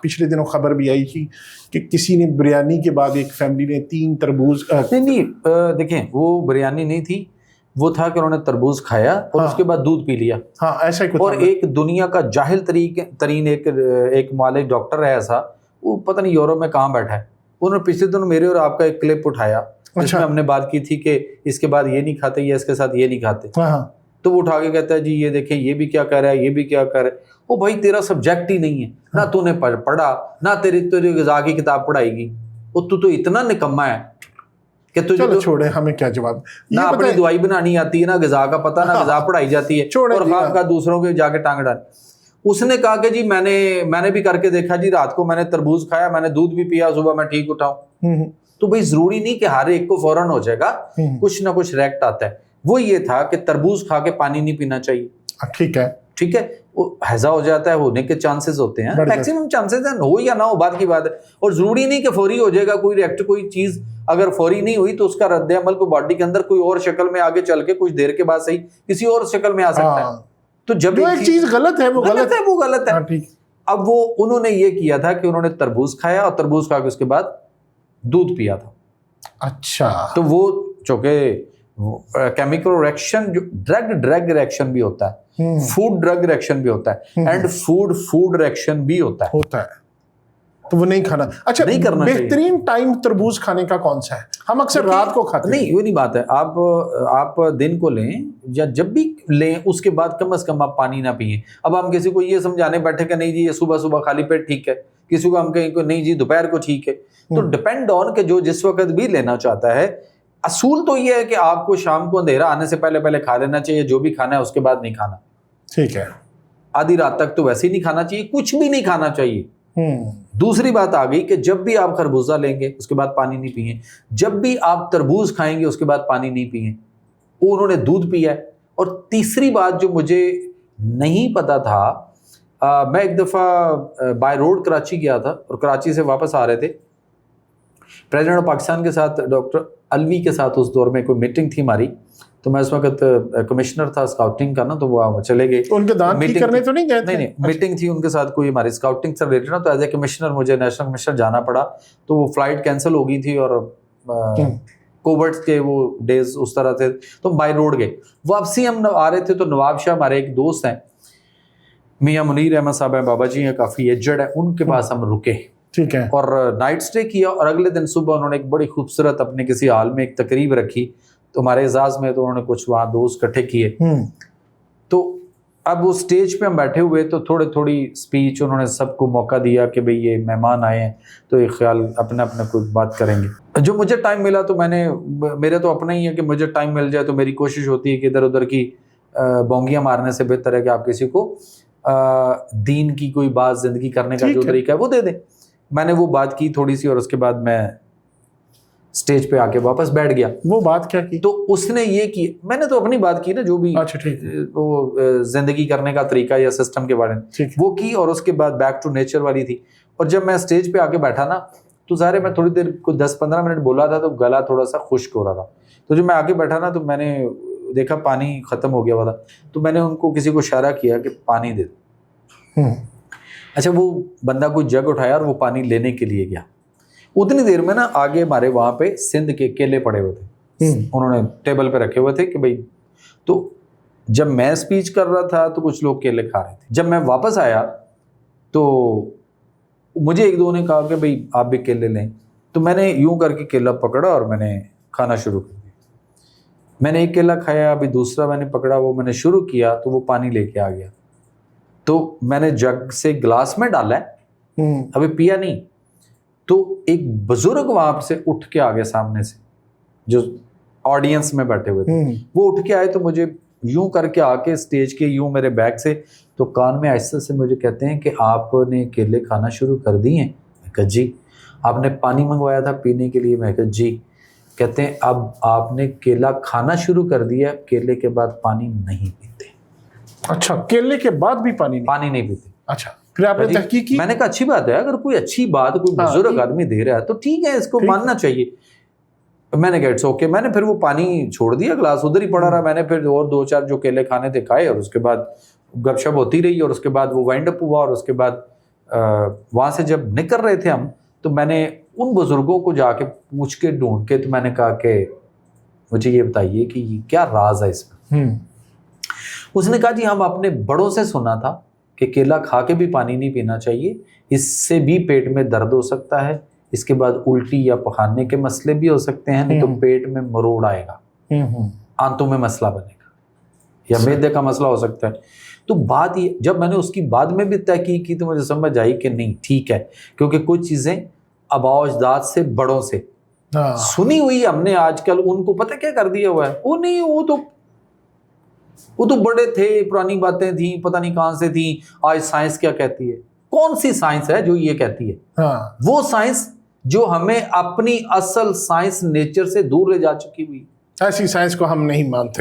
पिछले दिनों खबर भी आई थी कि किसी ने बिरयानी के बाद एक फैमिली ने 3 तरबूज नहीं, देखें वो बिरयानी नहीं थी, वो था कि उन्होंने तरबूज खाया और उसके बाद दूध पी लिया। हाँ, ऐसा ही कुछ। और एक दुनिया का जाहिल तरीन एक मालिक डॉक्टर है ऐसा, वो पता नहीं यूरोप में कहाँ बैठा है, उन्होंने पिछले दिनों मेरे और आपका एक क्लिप उठाया जिसमें हमने बात की थी कि इसके बाद ये नहीं खाते या इसके साथ ये नहीं खाते। तो वो उठा के कहता है जी ये देखें ये भी क्या कर रहा है, ये भी क्या कर रहा है। वो भाई तेरा सब्जेक्ट ही नहीं है, ना तूने पढ़ा, ना तेरी ग़िज़ा की किताब पढ़ाएगी, और तू तो इतना निकम्मा है कि तुझे तो छोड़े, हमें क्या जवाब। ना अपनी दवाई बनानी आती है, ना ग़िज़ा का पता, ना ग़िज़ा पढ़ाई जाती है, और खाम दूसरों के जाके टांग डाल। उसने कहा कि जी मैंने भी करके देखा जी, रात को मैंने तरबूज खाया, मैंने दूध भी पिया, सुबह मैं ठीक उठाऊं। तो भाई जरूरी नहीं कि हर एक को फौरन हो जाएगा, कुछ ना कुछ रिएक्ट आता है। वो ये था कि तरबूज खा के पानी नहीं पीना चाहिए। ठीक है, ठीक है, वो हैजा हो जाता है, होने के चांसेस होते हैं, मैक्सिमम चांसेस हैं, हो या ना हो बात की बात है। और जरूरी नहीं कि फौरी हो जाएगा कोई रिएक्ट, कोई चीज अगर फौरी नहीं हुई तो उसका रद्द अमल को बॉडी के अंदर कोई और शक्ल में आगे चल के कुछ देर के बाद सही किसी और शक्ल में आ सकता है। तो जब एक चीज गलत है वो गलत है। ठीक, अब वो उन्होंने ये किया था कि उन्होंने तरबूज खाया और तरबूज खा के उसके बाद दूध पिया था। अच्छा, तो वो चूंकि केमिकल रिएक्शन, जो ड्रग रिएक्शन भी होता है, फूड ड्रग रिएक्शन भी होता है, एंड फूड रिएक्शन भी होता है, तो वो नहीं खाना। अच्छा, नहीं करना। बेहतरीन टाइम तरबूज खाने का कौन सा है? हम अक्सर रात को खाते हैं। नहीं, वो नहीं बात है, आप दिन को लें या जब भी लें उसके बाद कम से कम आप पानी ना पिए। अब हम किसी को ये समझाने बैठे कि नहीं जी ये सुबह सुबह खाली पेट ठीक है, किसी को हम कहें को नहीं जी दोपहर को ठीक है, तो डिपेंड ऑन के जो जिस वक्त भी लेना चाहता है। असूल तो ये है कि आपको शाम को अंधेरा आने से पहले खा लेना चाहिए, जो भी खाना है उसके बाद नहीं खाना। ठीक है, आधी रात तक तो वैसे ही नहीं खाना चाहिए, कुछ भी नहीं खाना चाहिए। दूसरी बात आ गई कि जब भी आप खरबूजा लेंगे उसके बाद पानी नहीं पिए, जब भी आप तरबूज खाएंगे उसके बाद पानी नहीं पिए। वो उन्होंने दूध पिया है। और तीसरी बात जो मुझे नहीं पता था, मैं एक दफ़ा बाय रोड कराची गया था और कराची से वापस आ रहे थे, प्रेसिडेंट ऑफ पाकिस्तान के साथ डॉक्टर अलवी के साथ उस दौर में कोई मीटिंग थी हमारी, तो मैं उस वक्त कमिश्नर था स्काउटिंग का ना, तो वो चले गए। उनके दांत ठीक करने तो नहीं गए थे? नहीं, मीटिंग थी उनके साथ कोई हमारी स्काउटिंग से रिलेटेड ना, तो एज ए कमिश्नर मुझे नेशनल कमिश्नर जाना पड़ा, तो वो फ्लाइट कैंसिल हो गई थी और कोविड के वो डेज उस तरह थे, तो बाय रोड गए। वापसी हम आ रहे थे तो नवाब शाह हमारे एक दोस्त हैं, मियाँ मुनीर अहमद साहब हैं, बाबा जी हैं, काफ़ी एजड है, उनके पास हम रुके। ठीक है, और नाइट स्टे किया और अगले दिन सुबह उन्होंने एक बड़ी खूबसूरत अपने किसी हाल में एक तकरीब रखी, तो हमारे एजाज में, तो उन्होंने कुछ वहाँ दोस्त इकट्ठे किए। तो अब वो स्टेज पे हम बैठे हुए, तो थोड़ी स्पीच उन्होंने सबको मौका दिया कि भाई ये मेहमान आए हैं तो एक ख्याल अपने अपने कुछ बात करेंगे। जो मुझे टाइम मिला तो मेरे तो अपना ही है कि मुझे टाइम मिल जाए तो मेरी कोशिश होती है कि इधर उधर की बोंगियाँ मारने से बेहतर है कि आप किसी को दीन की कोई बात जिंदगी करने का जो तरीका है वो दे दें। मैंने वो बात की थोड़ी सी और उसके बाद मैं स्टेज पे आके वापस बैठ गया। वो बात क्या की? तो उसने ये की, मैंने तो अपनी बात की ना, जो भी अच्छा ठीक है, वो जिंदगी करने का तरीका या सिस्टम के बारे में वो की, और उसके बाद बैक टू नेचर वाली थी। और जब मैं स्टेज पे आके बैठा ना, तो ज़ाहिर मैं थोड़ी देर कुछ 10-15 मिनट बोला था तो गला थोड़ा सा खुश्क हो रहा था। तो जब मैं आके बैठा ना, तो मैंने देखा पानी ख़त्म हो गया हुआ था, तो मैंने उनको किसी को इशारा किया कि पानी दे दो। अच्छा, वो बंदा कोई जग उठाया और वो पानी लेने के लिए गया। उतनी देर में ना आगे हमारे वहाँ पे सिंध के केले पड़े हुए थे, उन्होंने टेबल पे रखे हुए थे कि भाई, तो जब मैं स्पीच कर रहा था तो कुछ लोग केले खा रहे थे। जब मैं वापस आया तो मुझे एक दो ने कहा कि भाई आप भी केले लें, तो मैंने यूं करके केला पकड़ा और मैंने खाना शुरू कर दिया। मैंने एक केला खाया, अभी दूसरा मैंने पकड़ा, वो मैंने शुरू किया तो वो पानी लेके आ गया। तो मैंने जग से गिलास में डाला है, अभी पिया नहीं। तो एक बुजुर्ग वहां से उठ के आ गया सामने से, जो ऑडियंस में बैठे हुए थे, वो उठ के आए, तो मुझे यूं करके आके स्टेज के यूं मेरे बैग से तो कान में आहिस्ते से मुझे कहते हैं कि आपने केले खाना शुरू कर दिए हैं? मैं कहा जी। आपने पानी मंगवाया था पीने के लिए? मैं कहा जी। कहते हैं अब आपने केला खाना शुरू कर दिया, केले के बाद पानी नहीं पीते। अच्छा, केले के बाद भी पानी नहीं पीते? अच्छा, फिर आपने तहकीक की? मैंने कहा अच्छी बात है, अगर कोई अच्छी बात कोई बुजुर्ग आदमी दे रहा है तो ठीक है, इसको मानना चाहिए। मैंने कहा इट्स ओके। मैंने फिर वो पानी छोड़ दिया, गिलास उधर ही पड़ा रहा। मैंने फिर और 2-4 जो केले खाने थे खाए, और उसके बाद गपशप होती रही, और उसके बाद वो वाइंड अप हुआ, और उसके बाद वहाँ से जब निकल रहे थे हम, तो मैंने उन बुजुर्गों को जाके पूछ के ढूंढ के, तो मैंने कहा कि मुझे ये बताइए कि ये क्या राज है इसमें। उसने कहा जी हम अपने बड़ों से सुना था कि केला खा के भी पानी नहीं पीना चाहिए, इससे भी पेट में दर्द हो सकता है, इसके बाद उल्टी या पखाने के मसले भी हो सकते हैं, नहीं तो पेट में मरोड़ आएगा, आंतों में मसला बनेगा या मैदे का मसला हो सकता है। तो बात ये, जब मैंने उसकी बाद में भी तहकीक की तो मुझे समझ आई कि नहीं ठीक है, क्योंकि कुछ चीज़ें आबाओ अजदाद से, बड़ों से सुनी हुई हमने आजकल उनको पता क्या कर दिया हुआ है, वो नहीं, वो तो बड़े थे, पुरानी बातें थी, पता नहीं कहां से थी, आज साइंस क्या कहती है। कौन सी साइंस है जो ये कहती है? वो साइंस जो हमें अपनी असल साइंस नेचर से दूर ले जा चुकी हुई, ऐसी साइंस को हम नहीं मानते।